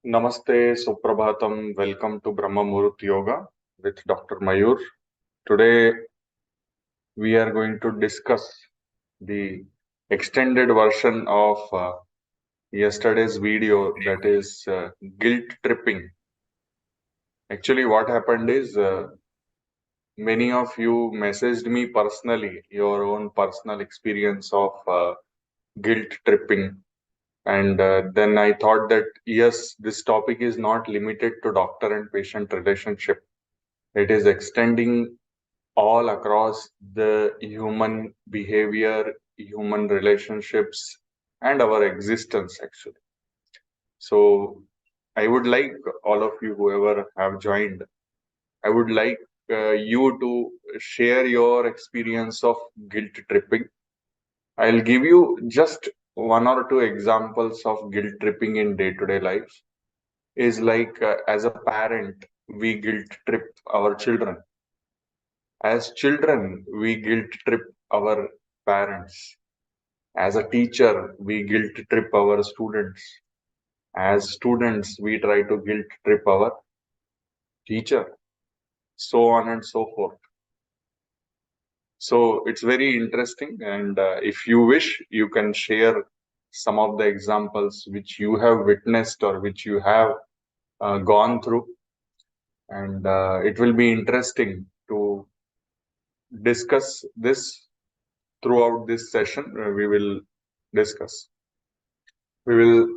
Namaste, Suprabhatam. Welcome to Brahma Muhurt Yoga with Dr. Mayur. Today we are going to discuss the extended version of yesterday's video, that is guilt tripping. Actually, what happened is many of you messaged me personally your own personal experience of guilt tripping. And then I thought that yes, this topic is not limited to doctor and patient relationship. It is extending all across the human behavior, human relationships, and our existence, actually. So, I would like all of you, whoever have joined, I would like you to share your experience of guilt tripping. I'll give you just one or two examples of guilt tripping in day to day life. Is like as a parent, we guilt trip our children. As children, we guilt trip our parents. As a teacher, we guilt trip our students. As students, we try to guilt trip our teacher, so on and so forth. So it's very interesting. And if you wish, you can share some of the examples which you have witnessed or which you have gone through. And it will be interesting to discuss this throughout this session. We will discuss. We will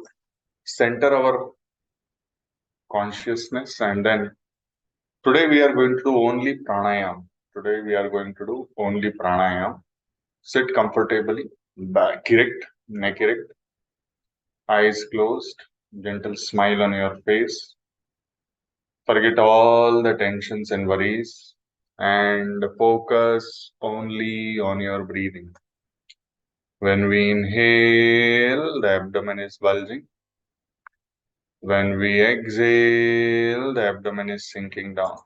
center our consciousness, and then today we are going to do only pranayam. Today we are going to do only pranayam. Sit comfortably, back erect, neck erect, eyes closed, gentle smile on your face. Forget all the tensions and worries and focus only on your breathing. When we inhale, the abdomen is bulging. When we exhale, the abdomen is sinking down.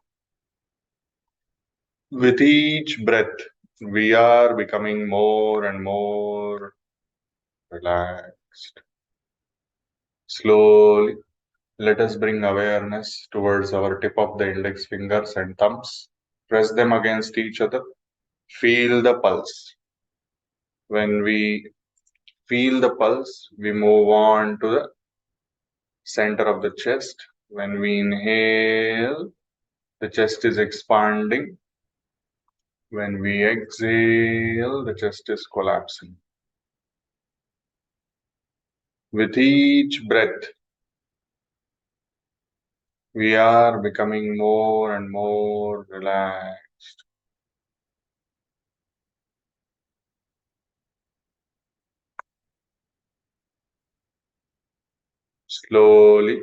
With each breath, we are becoming more and more relaxed. Slowly, let us bring awareness towards our tip of the index fingers and thumbs. Press them against each other. Feel the pulse. When we feel the pulse, we move on to the center of the chest. When we inhale, the chest is expanding. When we exhale, the chest is collapsing. With each breath, we are becoming more and more relaxed. Slowly,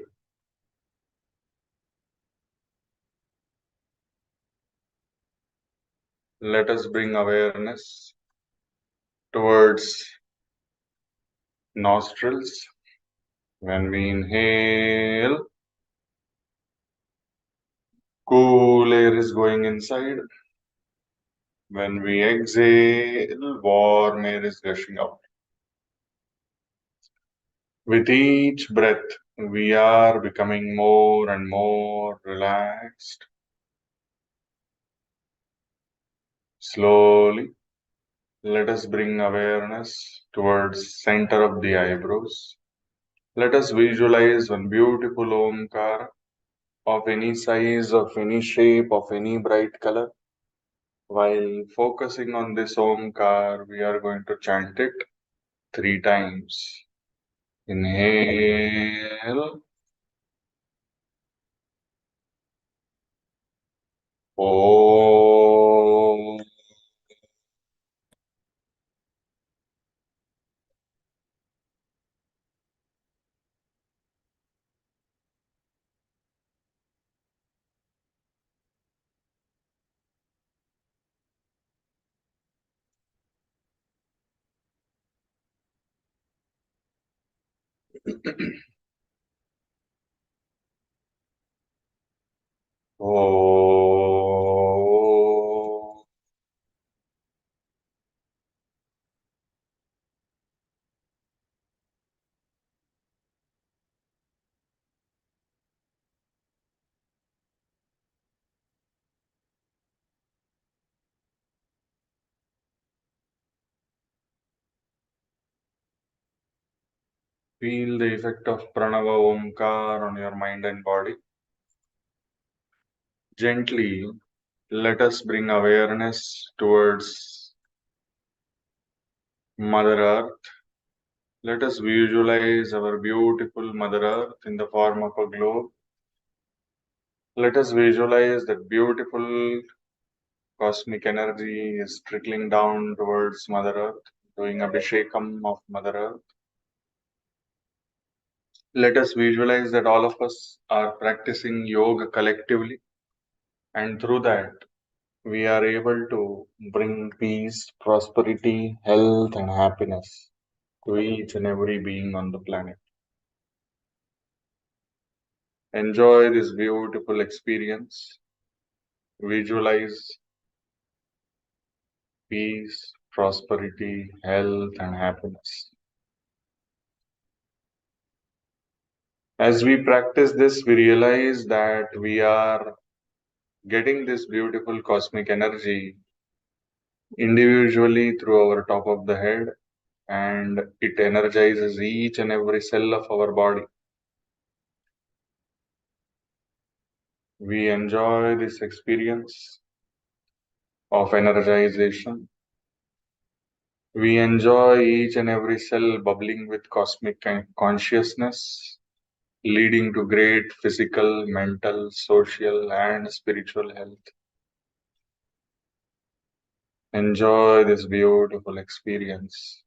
let us bring awareness towards nostrils. When we inhale, cool air is going inside. When we exhale, warm air is gushing out. With each breath, we are becoming more and more relaxed. Slowly, let us bring awareness towards center of the eyebrows. Let us visualize one beautiful Omkar of any size, of any shape, of any bright color. While focusing on this Omkar, we are going to chant it 3 times. Inhale. Om. Om. Feel the effect of Pranava Omkar on your mind and body. Gently, let us bring awareness towards Mother Earth. Let us visualize our beautiful Mother Earth in the form of a globe. Let us visualize that beautiful cosmic energy is trickling down towards Mother Earth, doing Abhishekam of Mother Earth. Let us visualize that all of us are practicing yoga collectively, and through that, we are able to bring peace, prosperity, health, and happiness to each and every being on the planet. Enjoy this beautiful experience. Visualize peace, prosperity, health, and happiness. As we practice this, we realize that we are getting this beautiful cosmic energy individually through our top of the head, and it energizes each and every cell of our body. We enjoy this experience of energization. We enjoy each and every cell bubbling with cosmic consciousness, leading to great physical, mental, social, and spiritual health. Enjoy this beautiful experience.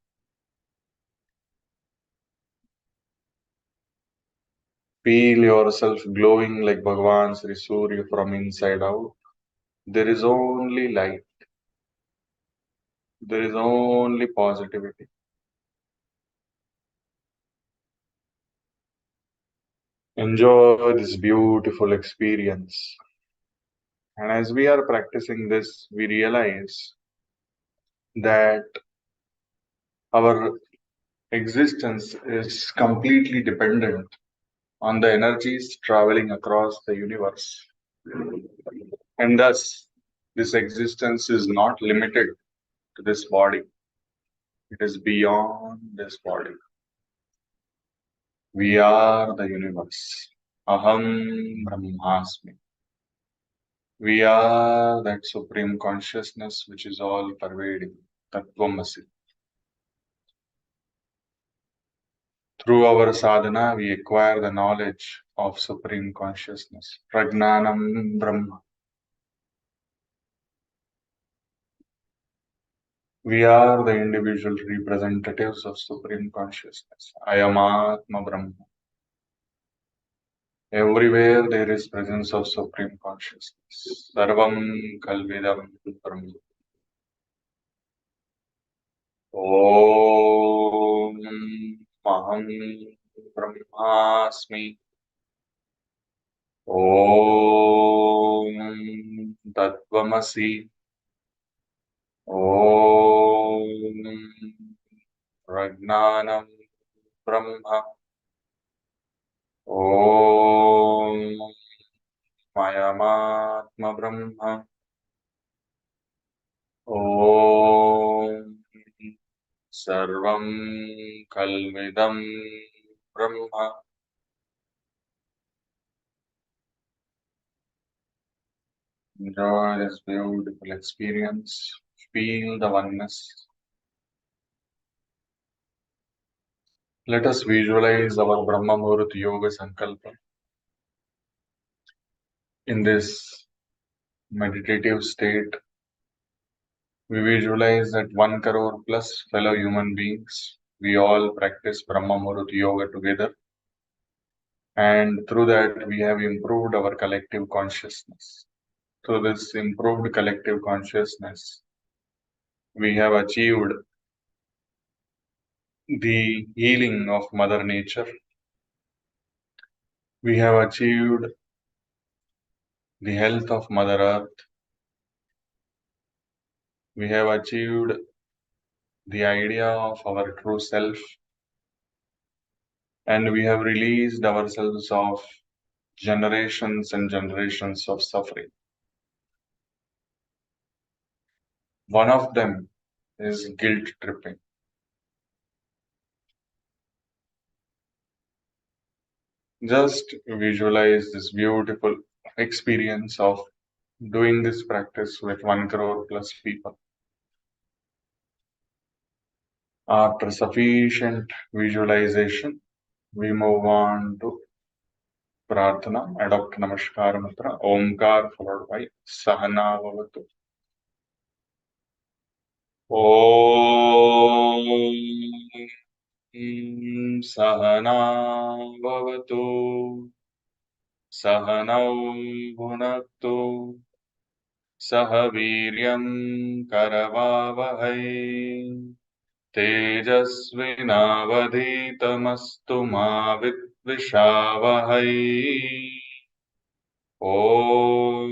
Feel yourself glowing like Bhagavan Sri Surya from inside out. There is only light. There is only positivity. Enjoy this beautiful experience. And as we are practicing this, we realize that our existence is completely dependent on the energies traveling across the universe. And thus, this existence is not limited to this body, it is beyond this body. We are the universe. Aham Brahmasmi. We are that supreme consciousness which is all pervading, Tattvamasi. Through our sadhana, we acquire the knowledge of supreme consciousness. Prajnanam Brahma. We are the individual representatives of supreme consciousness. Ayamatma Brahma. Everywhere there is presence of supreme consciousness. Sarvam Kalvidam Brahma. Om Aham Brahmasmi. Om Tattvamasi. Om Prajnanam Brahma. Om Mayamatma Brahma. Om Sarvam Kalvidam Brahma. Enjoy this beautiful experience. Feel the oneness. Let us visualize our Brahma Muhurt Yoga Sankalpa. In this meditative state, we visualize that 1 crore plus fellow human beings, we all practice Brahma Muhurt Yoga together. And through that, we have improved our collective consciousness. Through this improved collective consciousness, we have achieved the healing of Mother Nature. We have achieved the health of Mother Earth. We have achieved the idea of our true self, and we have released ourselves of generations and generations of suffering. One of them is guilt tripping. Just visualize this beautiful experience of doing this practice with 1 crore plus people. After sufficient visualization, we move on to Prarthana, adopt Namaskar mantra, Omkar followed by Sahana Bhavatu. Om Sahana Bhavatu Sahanau Bhunaktu Sah Viryam Karavavahai तेजस्विनावधीतमस्तु मा विद्विषावहै ॐ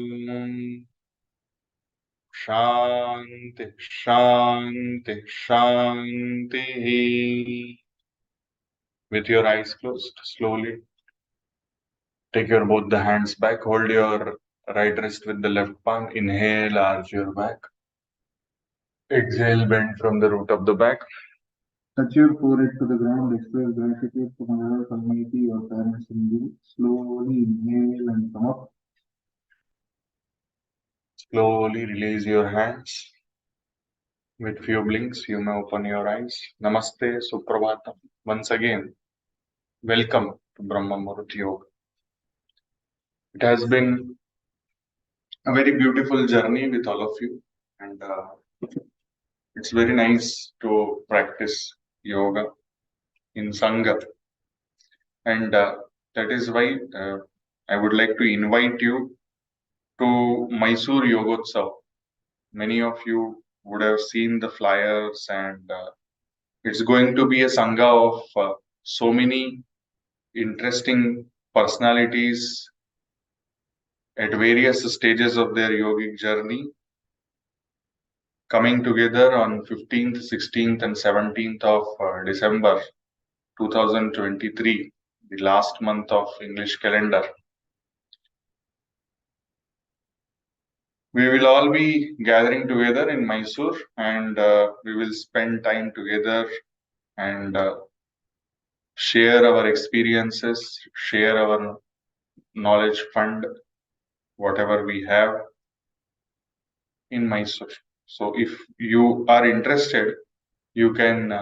शांति शांति शांतिः. With your eyes closed, slowly take your both the hands back, hold your right wrist with the left palm, inhale, arch your back, exhale, bend from the root of the back. Touch your forehead to the ground, express gratitude to whatever community your parents in you. Slowly inhale and come up. Slowly release your hands. With few blinks, you may open your eyes. Namaste, Suprabhatam. Once again, welcome to Brahma Muhurt Yoga. It has been a very beautiful journey with all of you, and it's very nice to practice yoga in Sangha. And that is why I would like to invite you to Mysore Yogotsav. Many of you would have seen the flyers, and it's going to be a Sangha of so many interesting personalities at various stages of their yogic journey, coming together on 15th, 16th, and 17th of December 2023, the last month of English calendar. We will all be gathering together in Mysore, and we will spend time together and share our experiences, share our knowledge fund, whatever we have in Mysore. So if you are interested, you can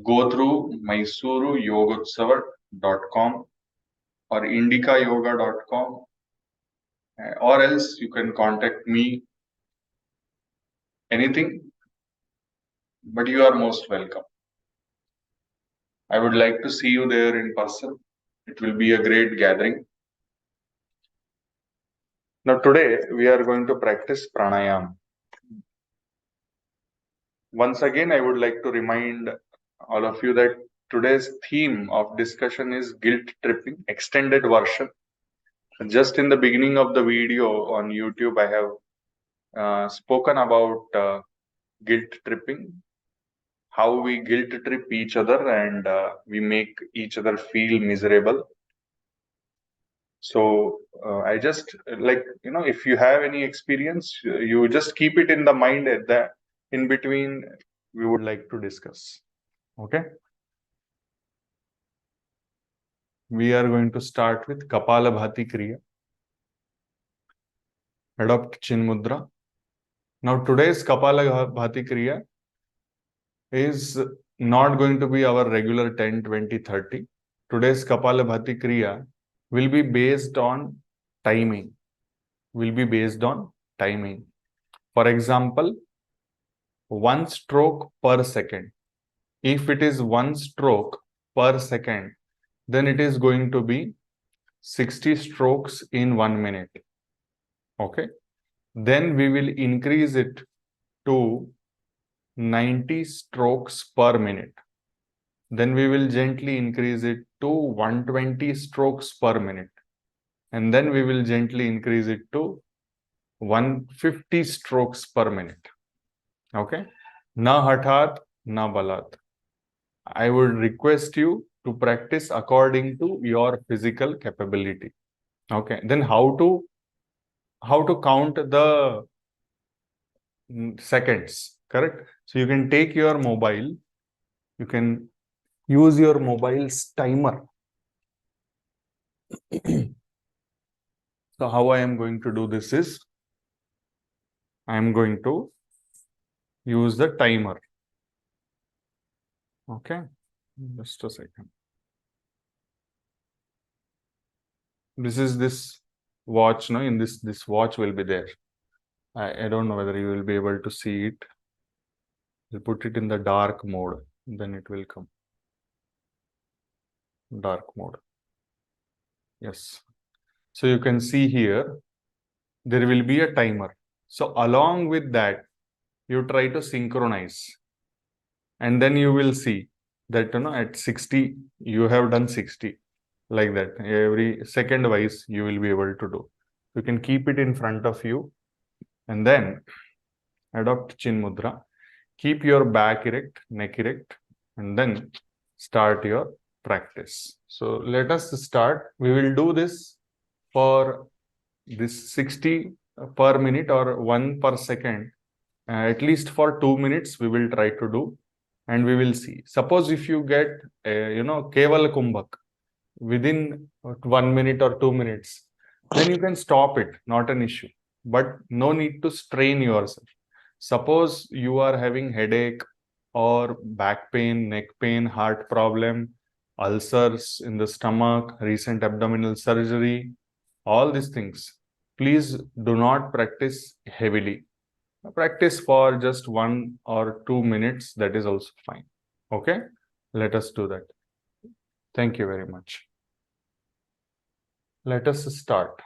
go through mysuruyogotsavat.com or indicayoga.com, or else you can contact me anything, but you are most welcome. I would like to see you there in person. It will be a great gathering. Now today we are going to practice pranayam. Once again, I would like to remind all of you that today's theme of discussion is guilt tripping, extended version. Just in the beginning of the video on YouTube, I have spoken about guilt tripping, how we guilt trip each other and we make each other feel miserable. So I just if you have any experience, you just keep it in the mind at that in between we would like to discuss. Okay. We are going to start with Kapalabhati Kriya. Adopt Chin Mudra. Now today's Kapalabhati Kriya is not going to be our regular 10, 20, 30. Today's Kapalabhati Kriya will be based on timing. For example, 1 stroke per second. If it is 1 stroke per second, then it is going to be 60 strokes in 1 minute. Okay. Then we will increase it to 90 strokes per minute. Then we will gently increase it to 120 strokes per minute. And then we will gently increase it to 150 strokes per minute. Okay. Na hathat, na balat. I would request you to practice according to your physical capability. Okay. Then how to count the seconds, correct? So you can take your mobile, you can use your mobile's timer. So how I am going to do this is, I am going to use the timer. Okay, just a second. This is this watch, no? In this watch will be there. I don't know whether you will be able to see it. I'll put it in the dark mode, then it will come. Dark mode. Yes. So you can see here, there will be a timer. So along with that, you try to synchronize. And then you will see that, at 60, you have done 60. Like that. Every second wise, you will be able to do. You can keep it in front of you. And then adopt chin mudra. Keep your back erect, neck erect, and then start your practice. So let us start. We will do this for this 60 per minute or 1 per second. At least for 2 minutes, we will try to do, and we will see. Suppose if you get, Keval Kumbhak within 1 minute or 2 minutes, then you can stop it, not an issue. But no need to strain yourself. Suppose you are having headache or back pain, neck pain, heart problem, ulcers in the stomach, recent abdominal surgery, all these things, please do not practice heavily. Practice for just 1 or 2 minutes, that is also fine. Okay, let us do that. Thank you very much. Let us start.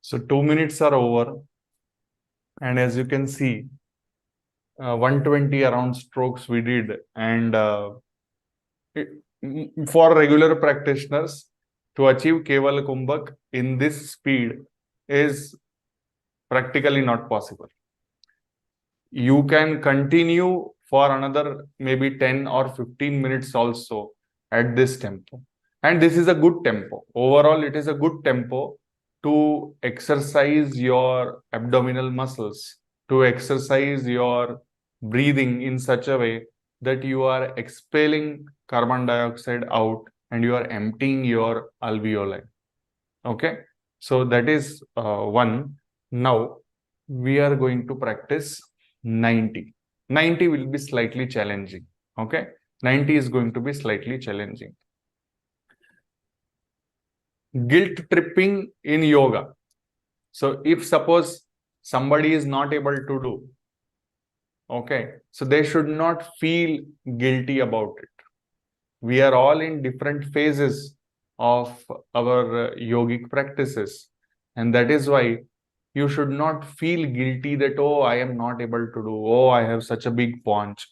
So 2 minutes are over, and as you can see, 120 around strokes we did, and for regular practitioners to achieve Keval Kumbhak in this speed is practically not possible. You can continue for another maybe 10 or 15 minutes also at this tempo. And this is a good tempo. Overall, it is a good tempo to exercise your abdominal muscles, to exercise your breathing in such a way that you are expelling carbon dioxide out and you are emptying your alveoli. Okay, so that is one. Now we are going to practice 90. 90 will be slightly challenging. Okay, 90 is going to be slightly challenging. Guilt tripping in yoga. So if suppose somebody is not able to do, okay, so they should not feel guilty about it. We are all in different phases of our yogic practices. And that is why you should not feel guilty that, oh, I am not able to do, oh, I have such a big paunch.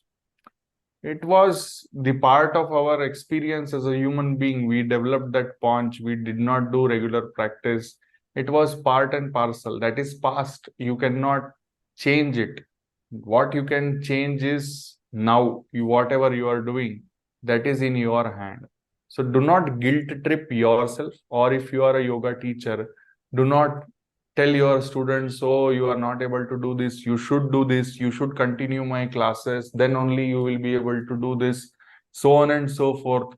It was the part of our experience as a human being. We developed that paunch. We did not do regular practice. It was part and parcel. That is past. You cannot change it. What you can change is now. Whatever you are doing, that is in your hand. So do not guilt trip yourself. Or if you are a yoga teacher, do not tell your students, oh, you are not able to do this, you should do this, you should continue my classes, then only you will be able to do this, so on and so forth.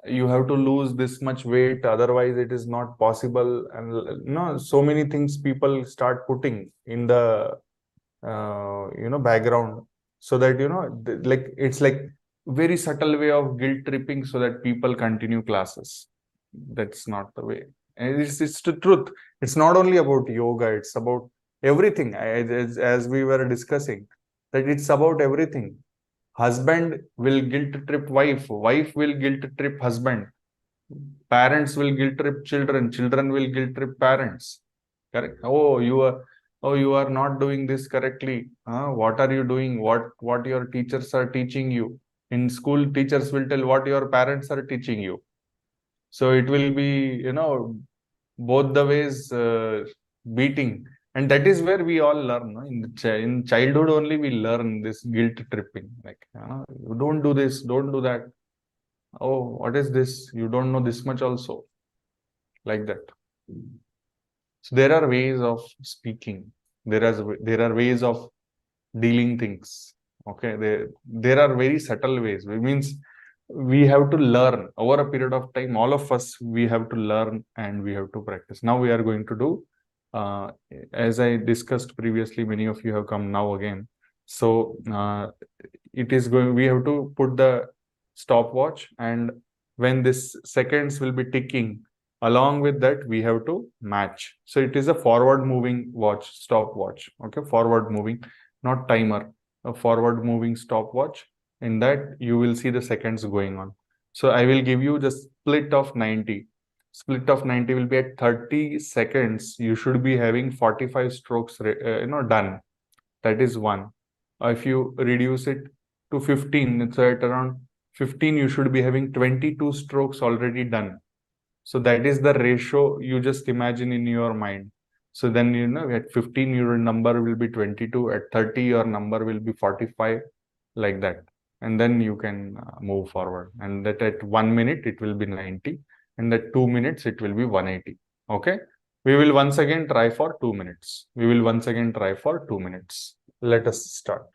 You have to lose this much weight, otherwise it is not possible. And so many things people start putting in the background, so that like it's like very subtle way of guilt tripping so that people continue classes. That's not the way. And it's the truth. It's not only about yoga, it's about everything. As we were discussing, that it's about everything. Husband will guilt trip wife, wife will guilt trip husband, parents will guilt trip children, children will guilt trip parents. Correct. Oh, you are not doing this correctly. What are you doing? What your teachers are teaching you? In school, teachers will tell what your parents are teaching you. So it will be, both the ways beating. And that is where we all learn. No? In childhood only we learn this guilt tripping. Like, you don't do this, don't do that. Oh, what is this? You don't know this much also. Like that. So there are ways of speaking. There are ways of dealing things. Okay, there are very subtle ways. It means we have to learn over a period of time. All of us, we have to learn and we have to practice. Now we are going to do, uh, as I discussed previously. Many of you have come now again. So it is going. We have to put the stopwatch, and when this seconds will be ticking, along with that we have to match. So it is a forward moving watch, stopwatch. Okay, forward moving, not timer, a forward moving stopwatch. In that you will see the seconds going on. So I will give you the split of 90. Split of 90 will be at 30 seconds. You should be having 45 strokes, done. That is one. If you reduce it to 15, it's at around 15, you should be having 22 strokes already done. So that is the ratio you just imagine in your mind. So then, at 15, your number will be 22. At 30, your number will be 45, like that. And then you can move forward. And that at 1 minute, it will be 90. And at 2 minutes, it will be 180. Okay. We will once again try for 2 minutes. We will once again try for 2 minutes. Let us start.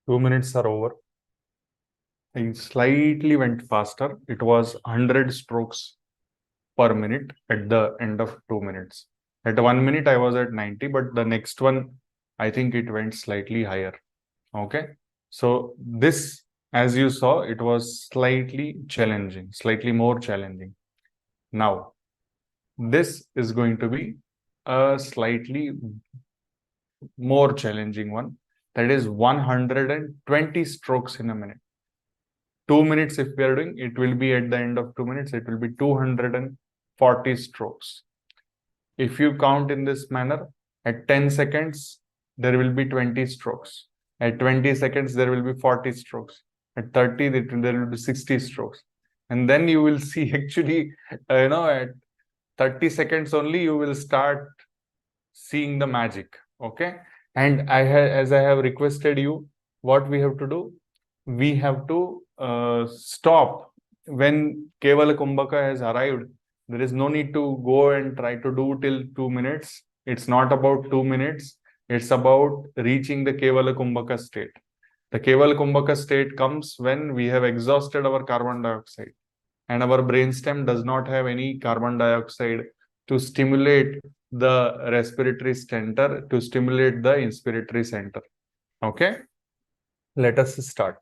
2 minutes are over. I slightly went faster. It was 100 strokes per minute at the end of 2 minutes. At 1 minute, I was at 90, but the next one, I think it went slightly higher. Okay. So this, as you saw, it was slightly challenging, slightly more challenging. Now, this is going to be a slightly more challenging one. That is 120 strokes in a minute. 2 minutes, if we are doing, it will be at the end of 2 minutes, it will be 240 strokes. If you count in this manner, at 10 seconds, there will be 20 strokes. At 20 seconds, there will be 40 strokes. At 30, there will be 60 strokes. And then you will see actually, at 30 seconds only, you will start seeing the magic. Okay. And as I have requested you, what we have to do, we have to stop when Kevala Kumbhaka has arrived. There is no need to go and try to do till 2 minutes. It's not about 2 minutes. It's about reaching the Kevala Kumbhaka state. The Kevala Kumbhaka state comes when we have exhausted our carbon dioxide and our brainstem does not have any carbon dioxide to stimulate the respiratory center, to stimulate the inspiratory center. Okay, let us start.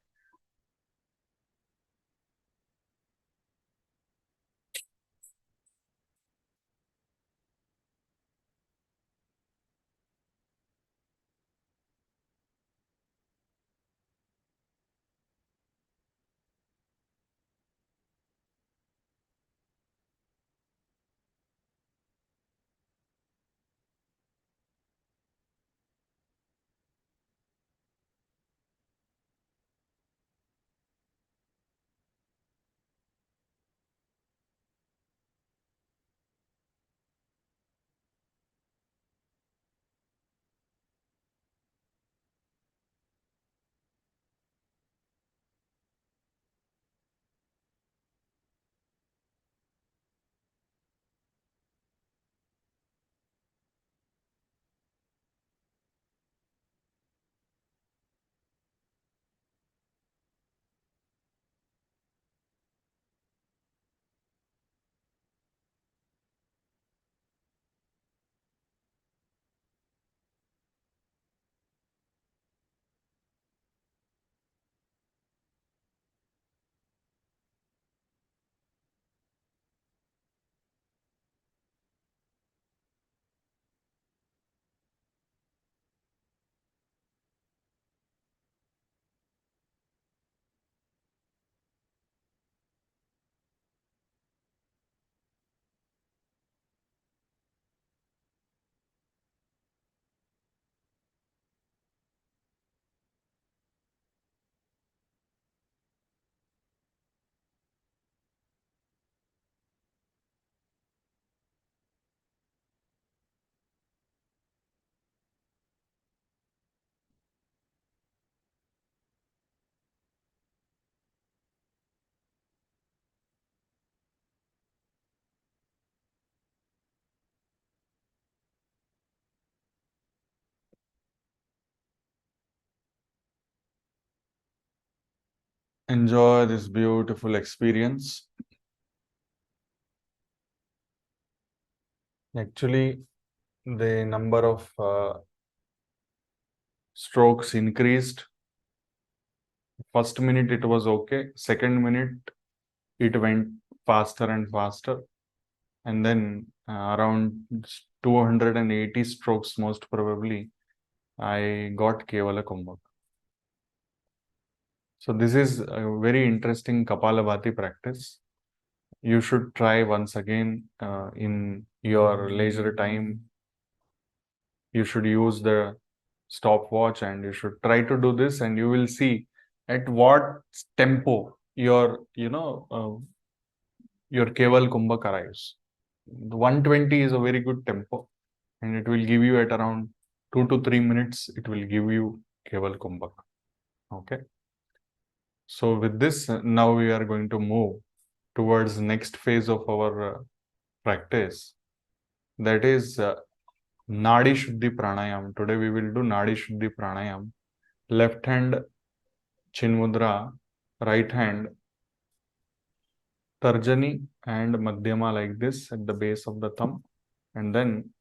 Enjoy this beautiful experience. Actually, the number of strokes increased. First minute it was okay. Second minute it went faster and faster. And then around 280 strokes, most probably, I got Kevala Kumbhak. So this is a very interesting Kapalabhati practice. You should try once again in your leisure time. You should use the stopwatch and you should try to do this, and you will see at what tempo your Keval Kumbhak arrives. 120 is a very good tempo, and it will give you at around 2 to 3 minutes. It will give you Keval Kumbhak. Okay. So with this, now we are going to move towards next phase of our practice. That is Nadi Shuddhi Pranayam. Today we will do Nadi Shuddhi Pranayam. Left hand Chin Mudra, right hand, Tarjani and Madhyama like this at the base of the thumb. And then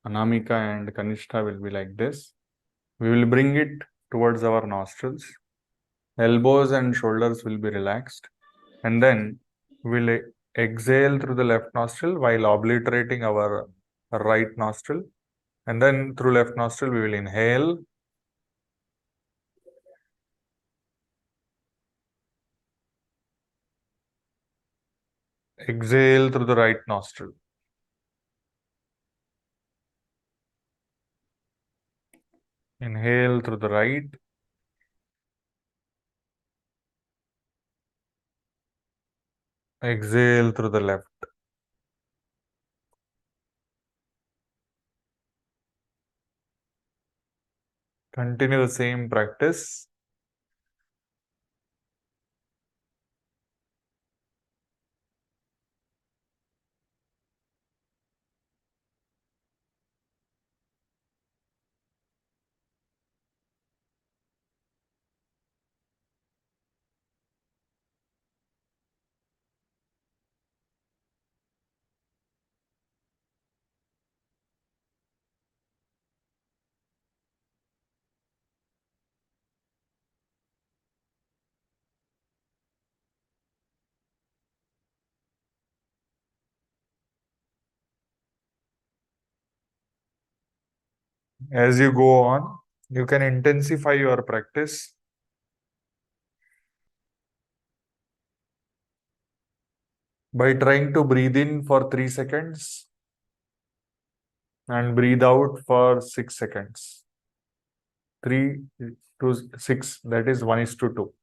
Anamika and Kanishta will be like this. We will bring it towards our nostrils. Elbows and shoulders will be relaxed. And then we'll exhale through the left nostril while obliterating our right nostril. And then through left nostril, we will inhale. Exhale through the right nostril. Inhale through the right. Exhale through the left. Continue the same practice. As you go on, you can intensify your practice by trying to breathe in for 3 seconds and breathe out for 6 seconds. 3 to 6, that is 1:2.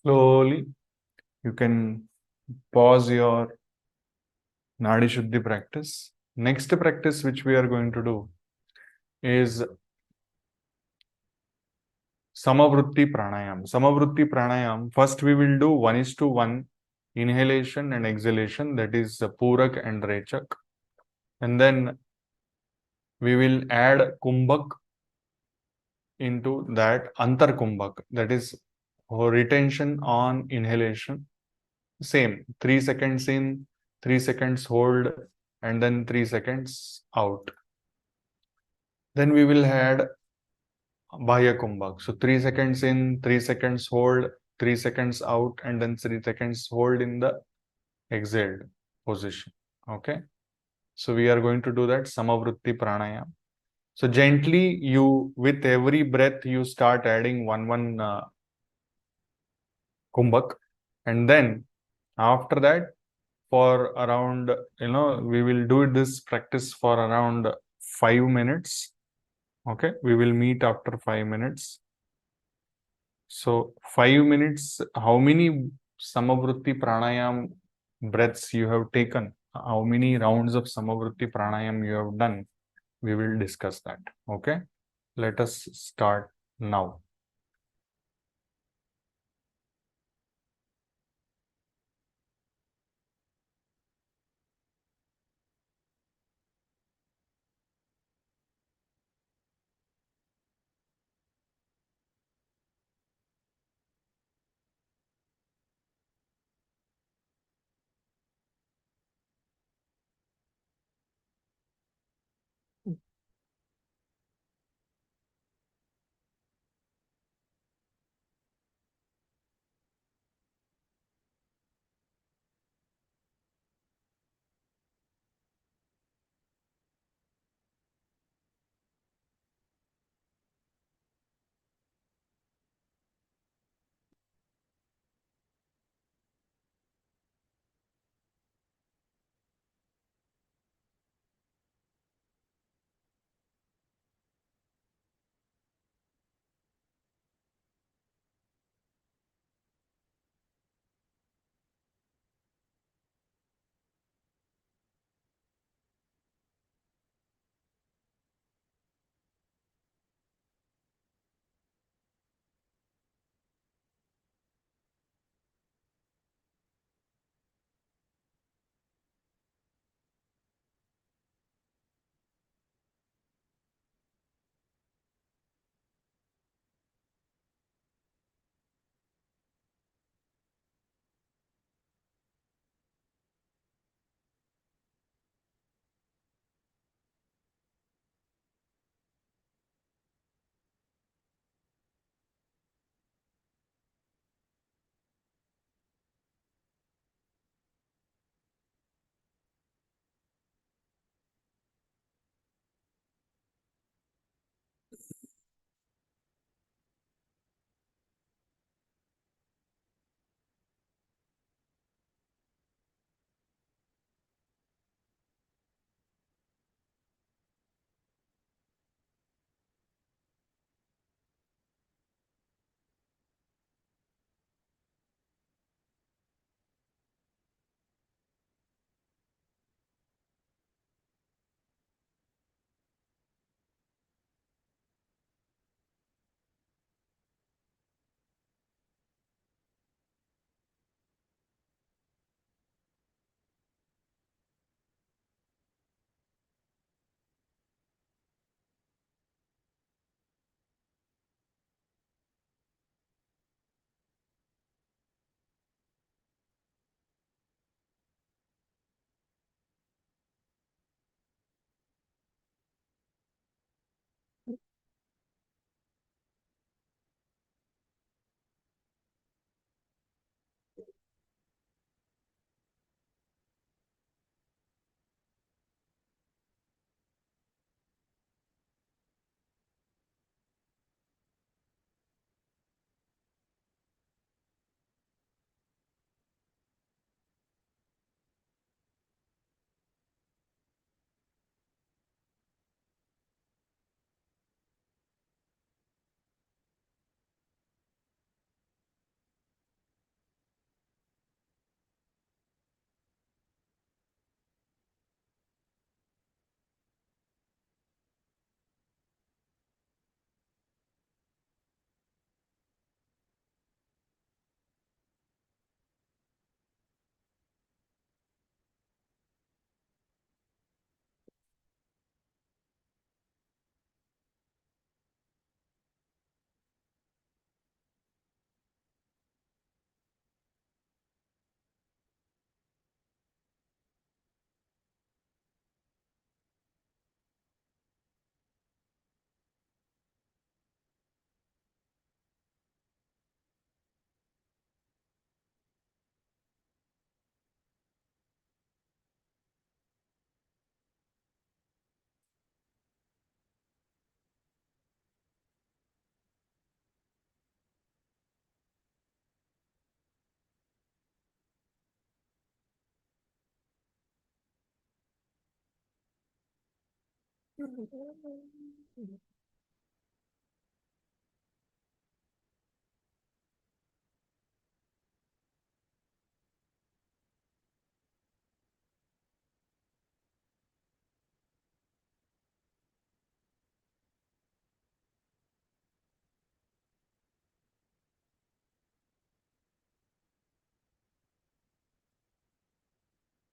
Slowly, you can pause your Nadi Shuddhi practice. Next practice which we are going to do is Samavrutti Pranayam. Samavrutti Pranayam, first we will do 1:1 inhalation and exhalation, that is Purak and Rechak. And then we will add Kumbhak into that, Antar Kumbhak, that is retention on inhalation. Same, 3 seconds in, 3 seconds hold, and then 3 seconds out. Then we will add Bahya Kumbhak. So 3 seconds in, 3 seconds hold, 3 seconds out, and then 3 seconds hold in the exhaled position. Okay. So we are going to do that Samavrutti Pranayam. So gently, you with every breath, you start adding one Kumbhak, and then after that, for around, we will do this practice for around 5 minutes. Okay, we will meet after 5 minutes. So 5 minutes, how many Samavritti Pranayam breaths you have taken? How many rounds of Samavritti Pranayam you have done? We will discuss that. Okay, let us start now.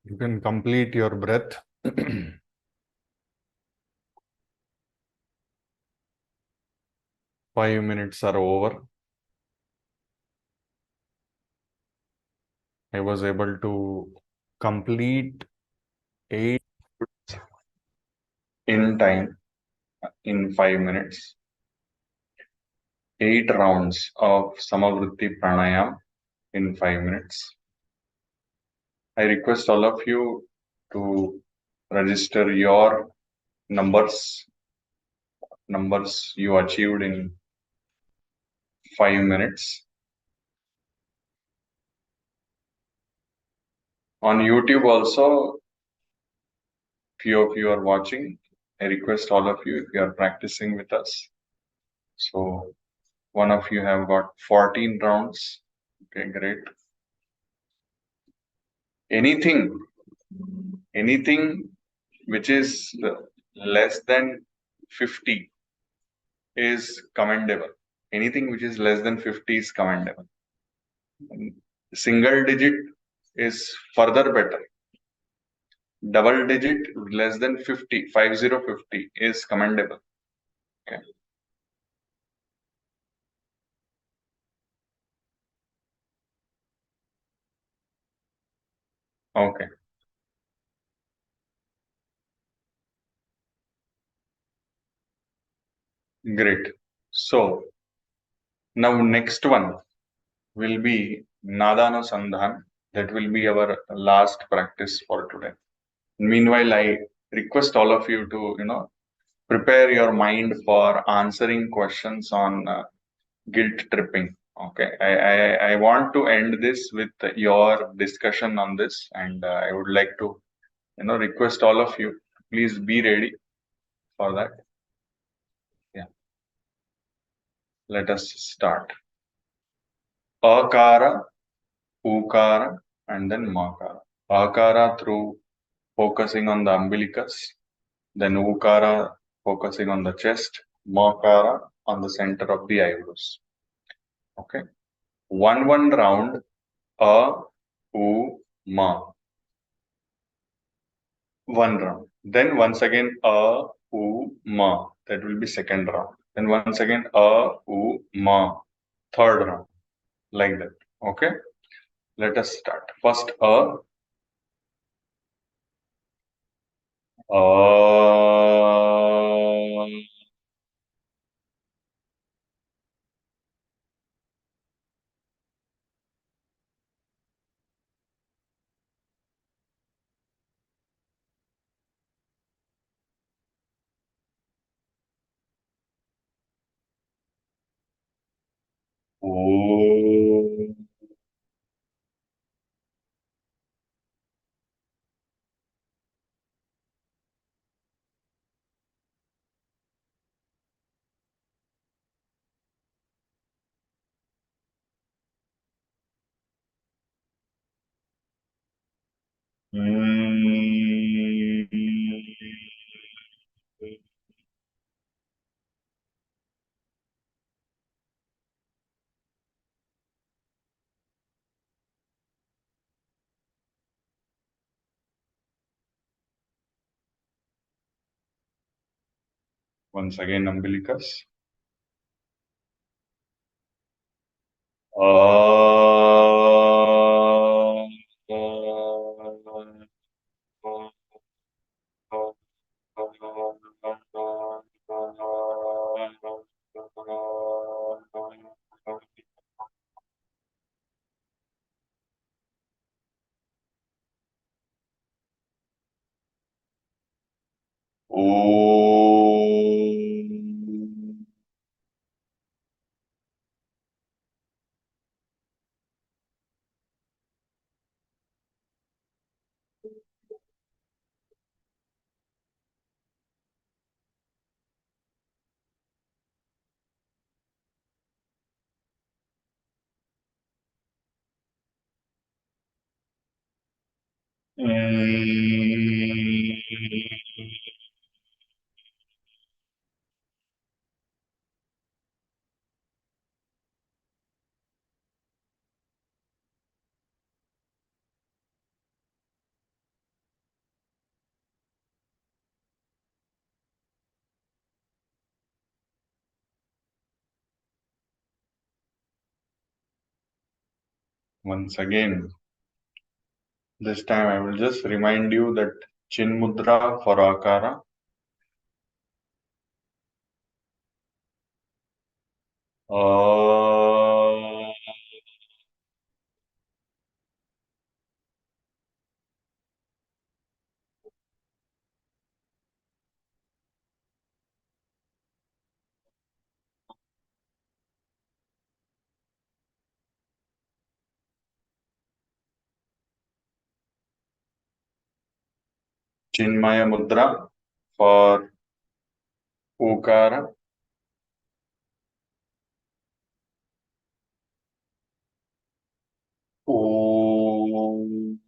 You can complete your breath. 5 minutes are over. I was able to complete 8 in time in 5 minutes. 8 rounds of Samavritti Pranayam in 5 minutes. I request all of you to register your numbers you achieved in 5 minutes. On YouTube also, few of you are watching. I request all of you, if you are practicing with us. So one of you have got 14 rounds. Okay, great. Anything which is less than 50 is commendable. Anything which is less than 50 is commendable. Single digit is further better. Double digit less than 50, 50 is commendable. Okay. Okay. Great. So now next one will be Nadanusandhan. That will be our last practice for today. Meanwhile, I request all of you to, prepare your mind for answering questions on guilt tripping. Okay. I want to end this with your discussion on this, and I would like to, request all of you, please be ready for that. Yeah. Let us start. Akara, Ukara, and then Makara. Akara through focusing on the umbilicus, then Ukara focusing on the chest, Makara on the center of the eyebrows. Okay. One round, A, U, Ma. One round. Then once again, A, U, Ma. That will be second round. Then once again, A, U, Ma. Third round. Like that. Okay. Let us start. First, A. O. Once again, umbilicus. once again. This time I will just remind you that Chin Mudra for Akara. Chinmaya Mudra for Okara. Om.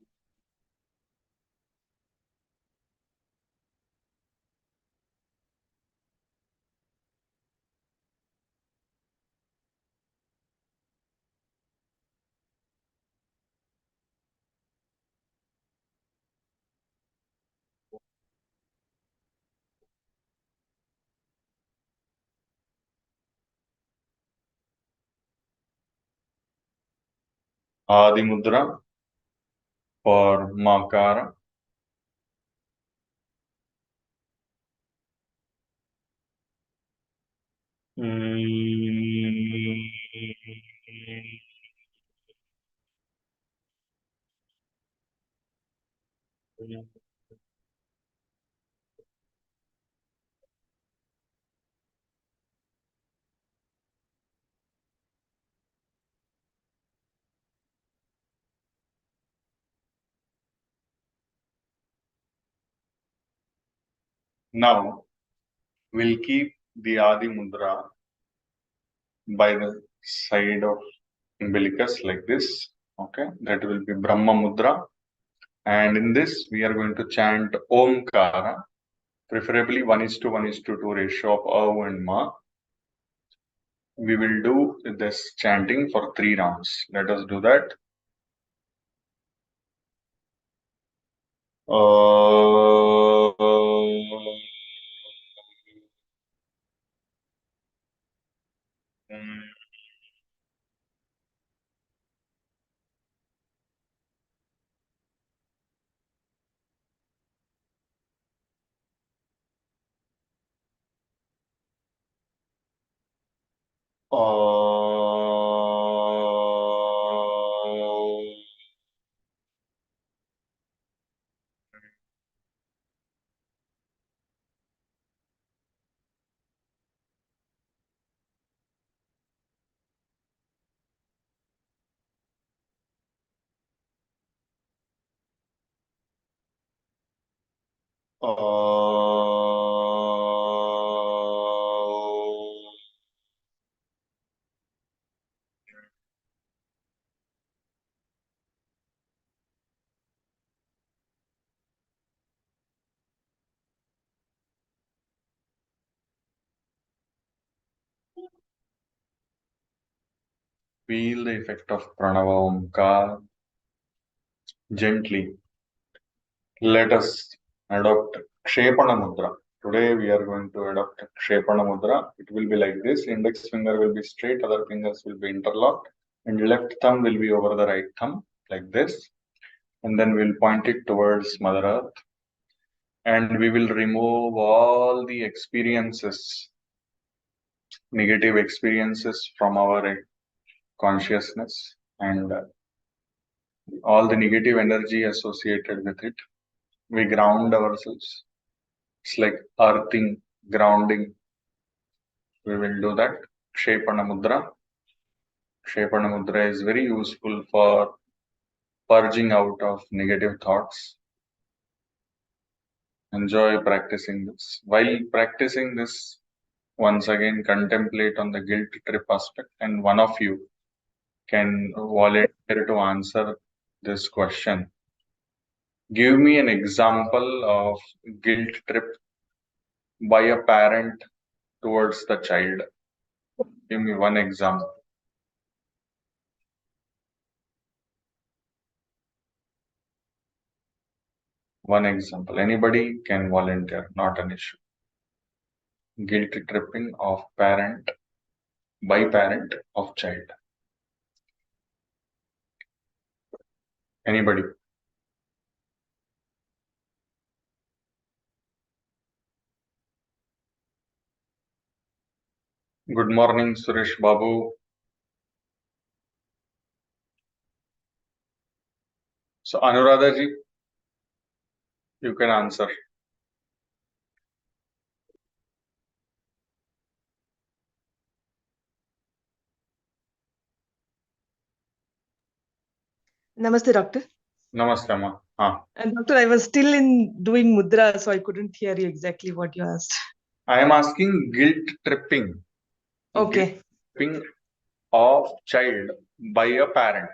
Adi Mudra for Makara. Now we'll keep the Adi Mudra by the side of umbilicus like this. Okay, that will be Brahma Mudra. And in this, we are going to chant Omkara, preferably 1:1:2 ratio of Av and Ma. We will do this chanting for 3 rounds. Let us do that. Feel the effect of Pranava Omkar gently. Let us adopt Kshepana Mudra. Today we are going to adopt Kshepana Mudra. It will be like this. Index finger will be straight, other fingers will be interlocked, and left thumb will be over the right thumb, like this. And then we'll point it towards Mother Earth. And we will remove all the experiences, negative experiences from our consciousness and all the negative energy associated with it. We ground ourselves. It's like earthing, grounding. We will do that. Kshepana Mudra. Kshepana Mudra is very useful for purging out of negative thoughts. Enjoy practicing this. While practicing this, once again contemplate on the guilt trip aspect, and one of you can volunteer to answer this question. Give me an example of guilt trip by a parent towards the child. Give me one example. One example. Anybody can volunteer, not an issue. Guilt tripping of parent by parent of child. Anybody? Good morning, Suresh Babu. So, Anuradha ji, you can answer. Namaste, doctor. Namaste, ma. And doctor, I was still in doing mudra, so I couldn't hear you exactly what you asked. I am asking guilt tripping. Okay. Guilt tripping of child by a parent.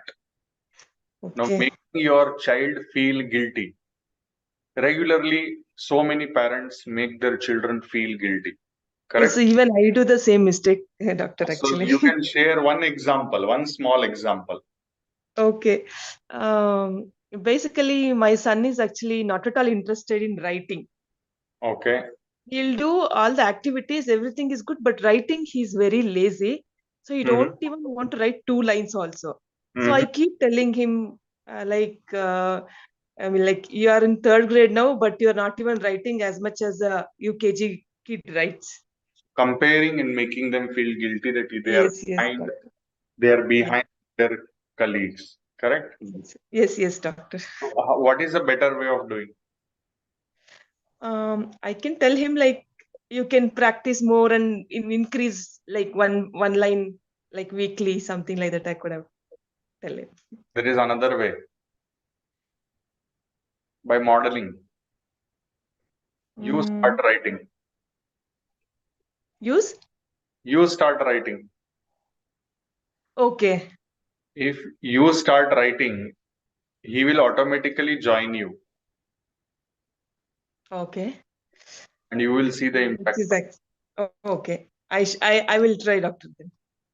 Now, Okay. making your child feel guilty. Regularly, so many parents make their children feel guilty. Correct? Yes, even I do the same mistake, doctor, So actually. you can share one example, one small example. Okay. Basically, my son is actually not at all interested in writing. Okay. He'll do all the activities, everything is good, but writing, he's very lazy. So he don't even want to write 2 lines also. So I keep telling him, like you are in third grade now, but you're not even writing as much as a UKG kid writes. Comparing and making them feel guilty that they are Yes, yes, behind, doctor. they are behind their colleagues. Correct? Yes, yes, doctor. So, what is a better way of doing? I can tell him like you can practice more and increase like one line like weekly, something like that. I could have tell him. There is another way, by modeling. You start writing. Use? You start writing. Okay. If you start writing, he will automatically join you Okay. and you will see the impact. Okay. I will try, doctor. Then.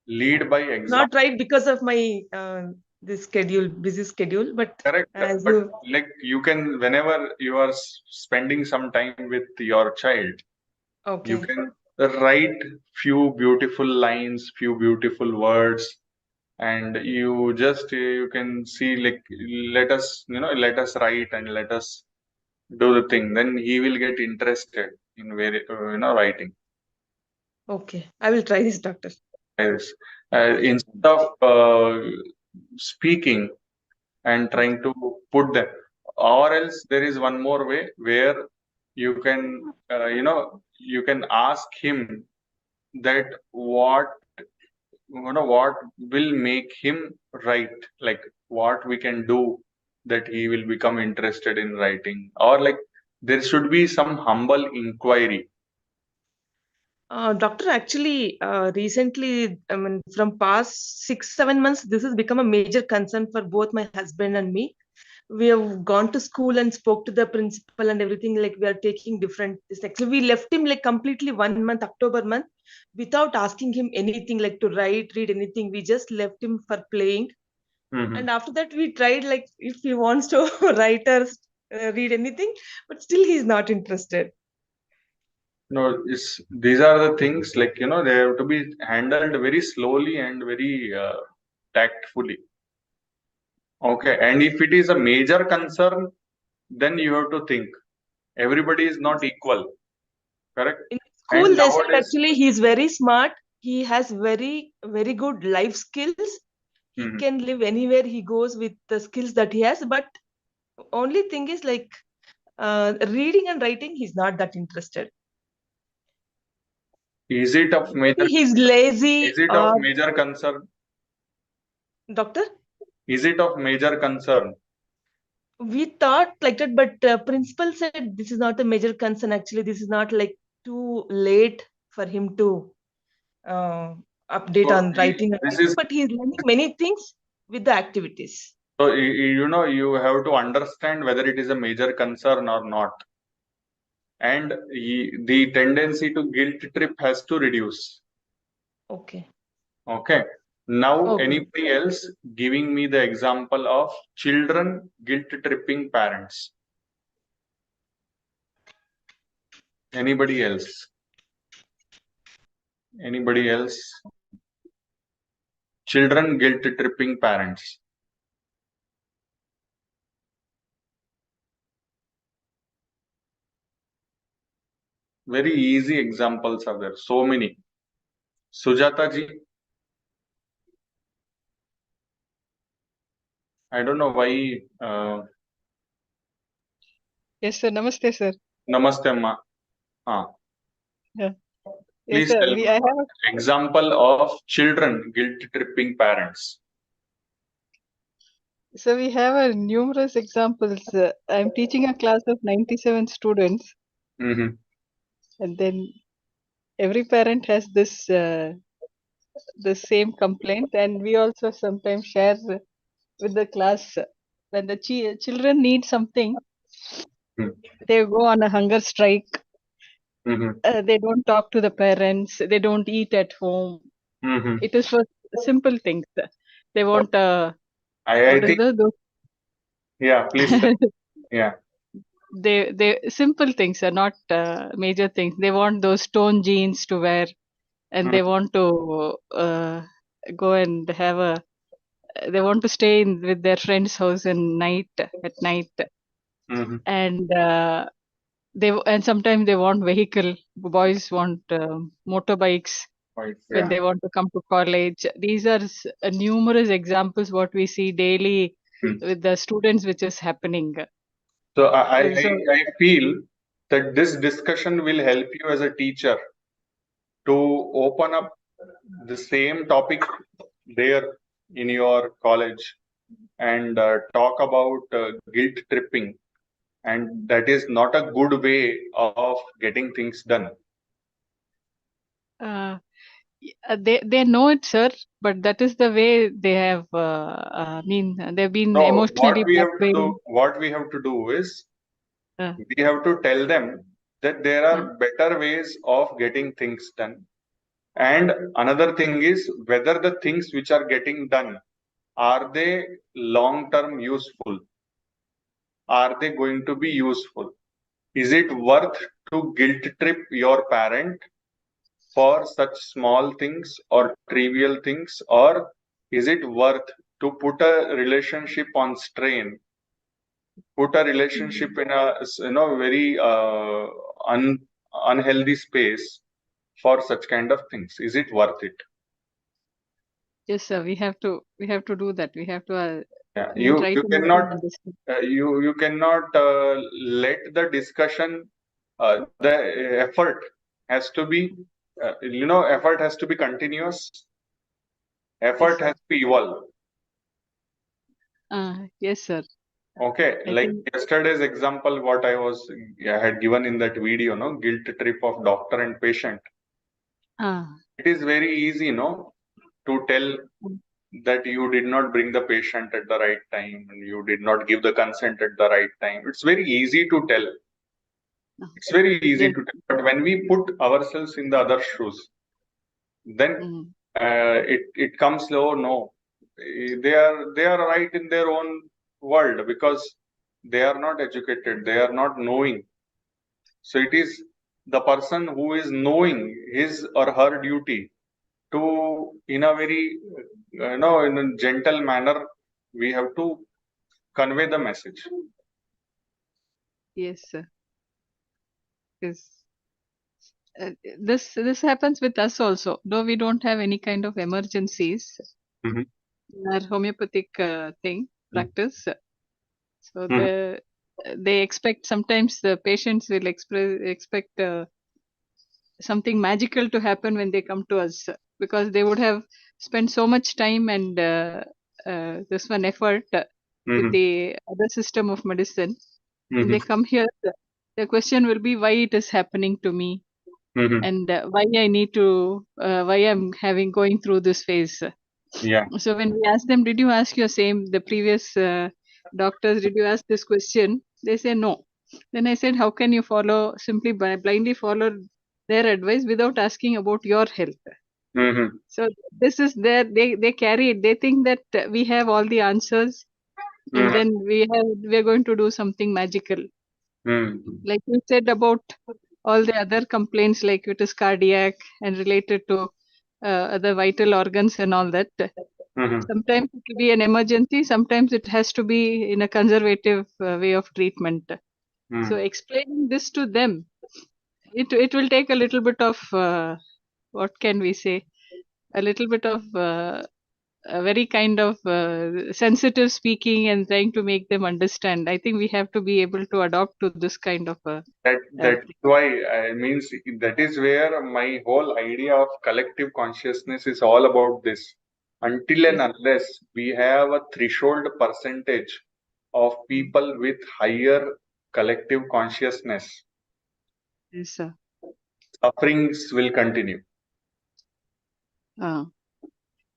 Lead by example. Not right because of my this busy schedule, but Correct. as But you like you can, whenever you are spending some time with your child, you okay. can write few beautiful lines, few beautiful words, and you can see like let us write and let us do the thing. Then he will get interested in writing. Okay. I will try this, doctor. Yes. Instead of speaking and trying to put them, or else there is one more way where you can you can ask him that what will make him write, like what we can do that he will become interested in writing, or like there should be some humble inquiry. Doctor, actually, recently, I mean, from past 6, 7 months, this has become a major concern for both my husband and me. We have gone to school and spoke to the principal and everything. Like we are taking different. This actually, we left him like completely 1 month, October month, without asking him anything like to write, read anything. We just left him for playing. And after that, we tried like if he wants to write or read anything, but still he's not interested. No, these are the things, like they have to be handled very slowly and very tactfully. Okay, and if it is a major concern, then you have to think everybody is not equal, correct? In And school, they said nowadays, actually he's very smart. He has very, very good life skills. He can live anywhere he goes with the skills that he has. But only thing is like reading and writing, he's not that interested. is it of major Maybe he's lazy is it of or major concern? doctor. Is it of major concern? We thought like that, but principal said this is not a major concern. Actually, this is not like too late for him to uh, update So on writing and this writing, is but he's learning many things with the activities. so you have to understand whether it is a major concern or not, and the tendency to guilt trip has to reduce. Okay. Okay. Now, Okay. anybody else giving me the example of children guilt tripping parents? Anybody else? Anybody else? Children guilt tripping parents. Very easy examples are there. So many. Sujata ji, I don't know why. Yes, sir. Namaste, sir. Namaste, ma. Yeah. Yes, Please sir. tell I me have one example of children guilt tripping parents. so we have numerous examples. I'm teaching a class of 97 students, Mm-hmm. and then every parent has this the same complaint, and we also sometimes share with the class when the children need something, they go on a hunger strike. Mm-hmm. They don't talk to the parents. They don't eat at home. Mm-hmm. It is for simple things. They want I what is think, the yeah, please tell. Yeah. they simple things are not major things. They want those torn jeans to wear, and they want to go and have a. They want to stay with their friend's house at night, Mm-hmm. and and sometimes they want vehicle. Boys want motorbikes Right. when Yeah. they want to come to college. These are numerous examples what we see daily Hmm. with the students, which is happening. So I So I feel that this discussion will help you as a teacher to open up the same topic there in your college and talk about guilt tripping, and that is not a good way of getting things done. they know it, sir, but that is the way they have. They've been No, emotionally blackmailed. what we have to do is Uh, we have to tell them that there uh, are better ways of getting things done. And another thing is whether the things which are getting done, are they long term useful? Are they going to be useful? Is it worth to guilt trip your parent for such small things or trivial things, or is it worth to put a relationship on strain, put a relationship in a very unhealthy space for such kind of things? Is it worth it? yes, sir. We have to do that. We have to. Yeah, Try you to make cannot them understand. you cannot let the discussion, the effort has to be effort has to be continuous. Yes, Effort sir. has to evolve. Yes, sir. Okay, I like think. yesterday's example, what I had given in that video, no, guilt trip of doctor and patient. It is very easy, no, to tell that you did not bring the patient at the right time and you did not give the consent at the right time. It's very easy to tell. It's very easy Yes. to tell. But when we put ourselves in the other shoes, then Mm, it comes, oh no, they are right in their own world because they are not educated, they are not knowing. So it is the person who is knowing his or her duty to, in a very in a gentle manner, we have to convey the message. yes, sir. Yes. This happens with us also. Though we don't have any kind of emergencies Mhm. in our homeopathic practice, so Mhm. they expect sometimes the patients will expect something magical to happen when they come to us, because they would have spent so much time and this one effort with Mhm. the other system of medicine. When Mhm. they come here, the question will be why it is happening to me, Mhm. and why I'm having going through this phase. Yeah. So when we ask them, did you ask the previous doctors, did you ask this question? They say no. Then I said, how can you simply blindly follow their advice without asking about your health? Mhm. So this is they carry it. They think that we have all the answers, and Mhm. then we're going to do something magical. Mhm. Like you said about all the other complaints, like it is cardiac and related to other vital organs and all that. Mhm. Sometimes it will be an emergency, sometimes it has to be in a conservative way of treatment. So Mhm. explaining this to them it will take a little bit of what can we say? A little bit of a very kind of sensitive speaking and trying to make them understand. I think we have to be able to adopt to this kind of That's why I means that is where my whole idea of collective consciousness is all about this. Until and unless we have a threshold percentage of people with higher collective consciousness, yes, sir. sufferings will continue.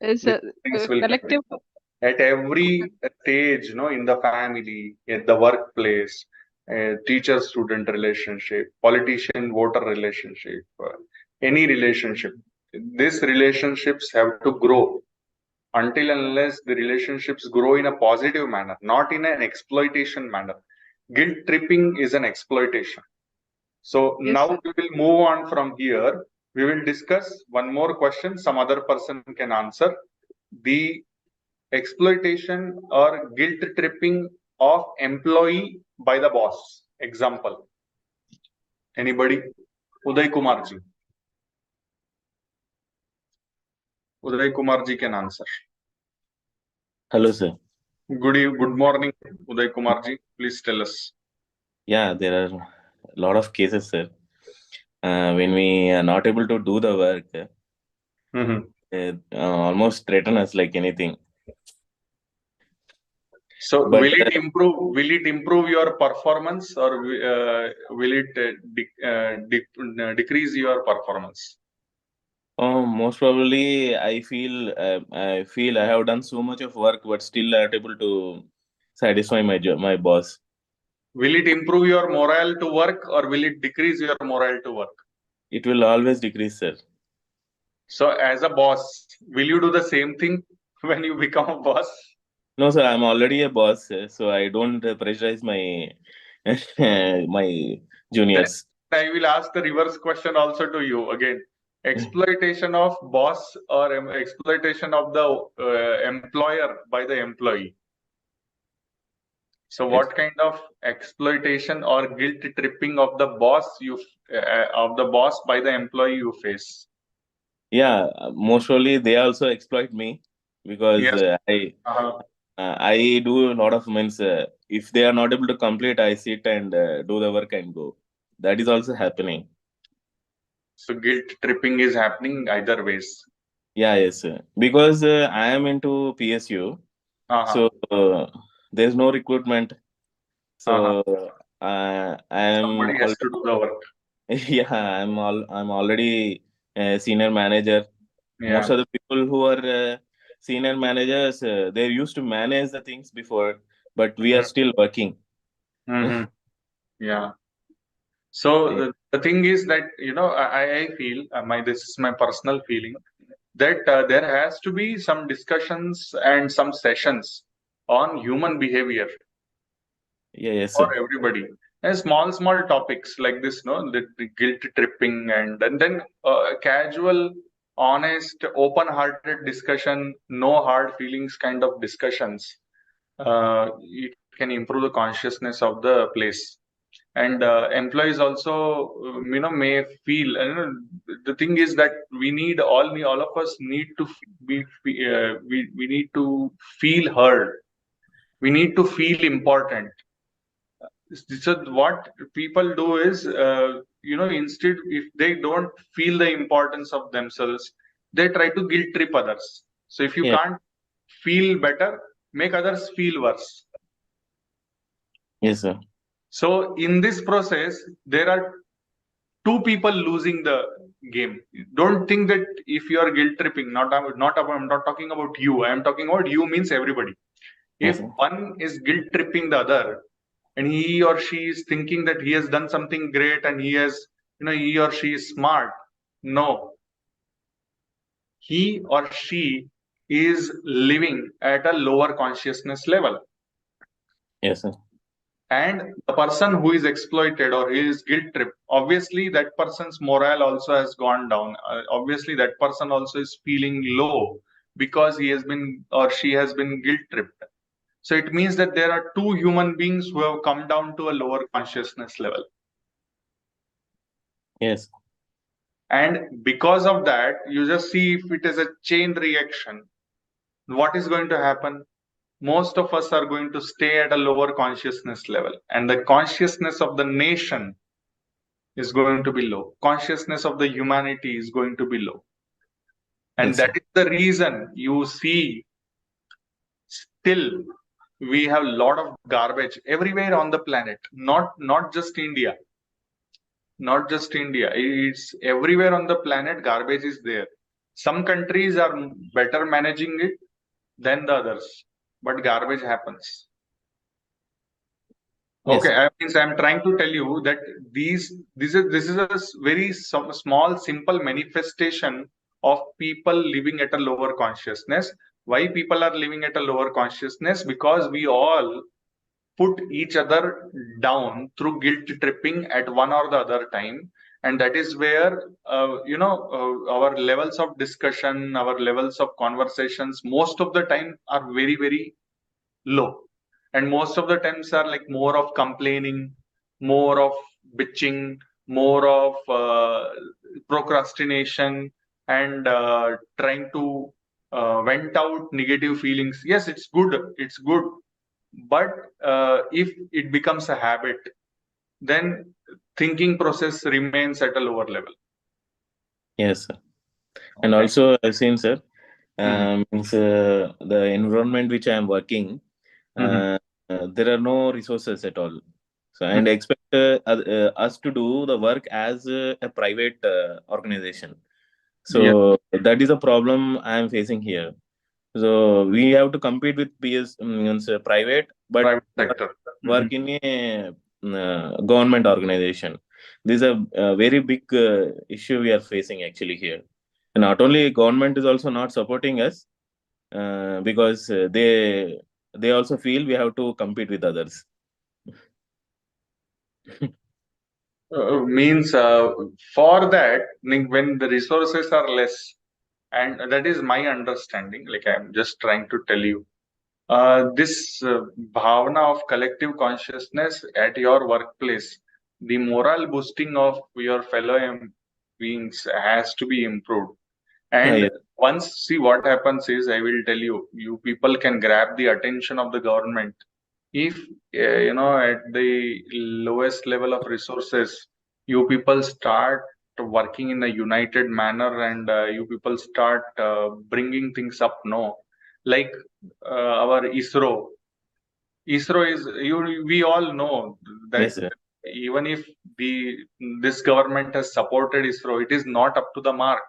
It's The a, sufferings will collective. continue. At every stage, in the family, at the workplace, teacher-student relationship, politician-voter relationship, any relationship, these relationships have to grow until and unless the relationships grow in a positive manner, not in an exploitation manner. Guilt tripping is an exploitation. So Yes, now sir. we will move on from here. We will discuss one more question, some other person can answer. The exploitation or guilt tripping of employee by the boss. Example. Anybody? Uday Kumar ji. Uday Kumar ji can answer. Hello, sir. Good morning, Uday Kumar ji. Please tell us. Yeah, there are a lot of cases, sir. When we are not able to do the work, they almost threaten us like anything. So But will it improve? Will it improve your performance, or will it decrease your performance? most probably, I feel I have done so much of work, but still not able to satisfy my boss. Will it improve your morale to work, or will it decrease your morale to work? It will always decrease, sir. So as a boss, will you do the same thing when you become a boss? No, sir, I'm already a boss, so I don't pressurize my my juniors. I will ask the reverse question also to you again. Exploitation of boss or exploitation of the employer by the employee. So what kind of exploitation or guilt tripping of the boss by the employee you face? Yeah, most probably they also exploit me because Yes. I do a lot of means. If they are not able to complete, I sit and do the work and go. That is also happening. So guilt tripping is happening either ways. Yeah, yes, sir. Because I am into PSU, so there's no recruitment. So I am Somebody has to do the work. yeah, I'm already a senior manager. Yeah. Most of the people who are senior managers, they used to manage the things before, but we are still working. Yeah. So the thing is that I feel this is my personal feeling that there has to be some discussions and some sessions on human behavior Yeah, yes, for sir. everybody. And small topics like this, the guilt tripping, and then casual, honest, open-hearted discussion, no hard feelings kind of discussions. It can improve the consciousness of the place. And employees also may feel the thing is that all of us need to we need to feel heard, we need to feel important. So what people do is instead, if they don't feel the importance of themselves, they try to guilt trip others. So if you Yeah. can't feel better, make others feel worse. Yes, sir. So in this process, there are two people losing the game. Don't think that if you are guilt tripping, I'm not talking about you. I am talking about you means everybody. If Yes, one is guilt tripping the other, and he or she is thinking that he has done something great and he or she is smart, no, he or she is living at a lower consciousness level. yes, sir. And the person who is exploited or is guilt tripped, obviously that person's morale also has gone down. Obviously that person also is feeling low because he has been or she has been guilt tripped. So it means that there are two human beings who have come down to a lower consciousness level. Yes. And because of that, you just see if it is a chain reaction, what is going to happen? Most of us are going to stay at a lower consciousness level, and the consciousness of the nation is going to be low. Consciousness of the humanity is going to be low. And Yes, that sir. is the reason you see still we have a lot of garbage everywhere on the planet, not just India. Not just India, it's everywhere on the planet. Garbage is there. Some countries are better managing it than the others, but garbage happens. Yes, Okay, sir. I'm trying to tell you that this is a very small, simple manifestation of people living at a lower consciousness. Why people are living at a lower consciousness? Because we all put each other down through guilt tripping at one or the other time, and that is where our levels of discussion, our levels of conversations, most of the time are very, very low, and most of the times are like more of complaining, more of bitching, more of procrastination, and trying to vent out negative feelings. Yes, it's good, but if it becomes a habit, then thinking process remains at a lower level. Yes, sir. And Okay. also, I've seen, sir, Mhm. means the environment which I am working, Mhm. there are no resources at all. So, Mhm. and expect us to do the work as a private organization. Yeah, So that is a problem I am facing here. So we have to compete with PS, means private, but private sector. work Mhm. in a government organization. This is a very big issue we are facing actually here. And not only government is also not supporting us because they also feel we have to compete with others. Means for that, when the resources are less, and that is my understanding, like I'm just trying to tell you, this bhavana of collective consciousness at your workplace, the moral boosting of your fellow beings has to be improved. And Yes, once, see, what happens is, I will tell you, you people can grab the attention of the government if at the lowest level of resources, you people start working in a united manner, and you people start bringing things up. No, like our ISRO is, we all know that yes, sir. even if this government has supported ISRO, it is not up to the mark.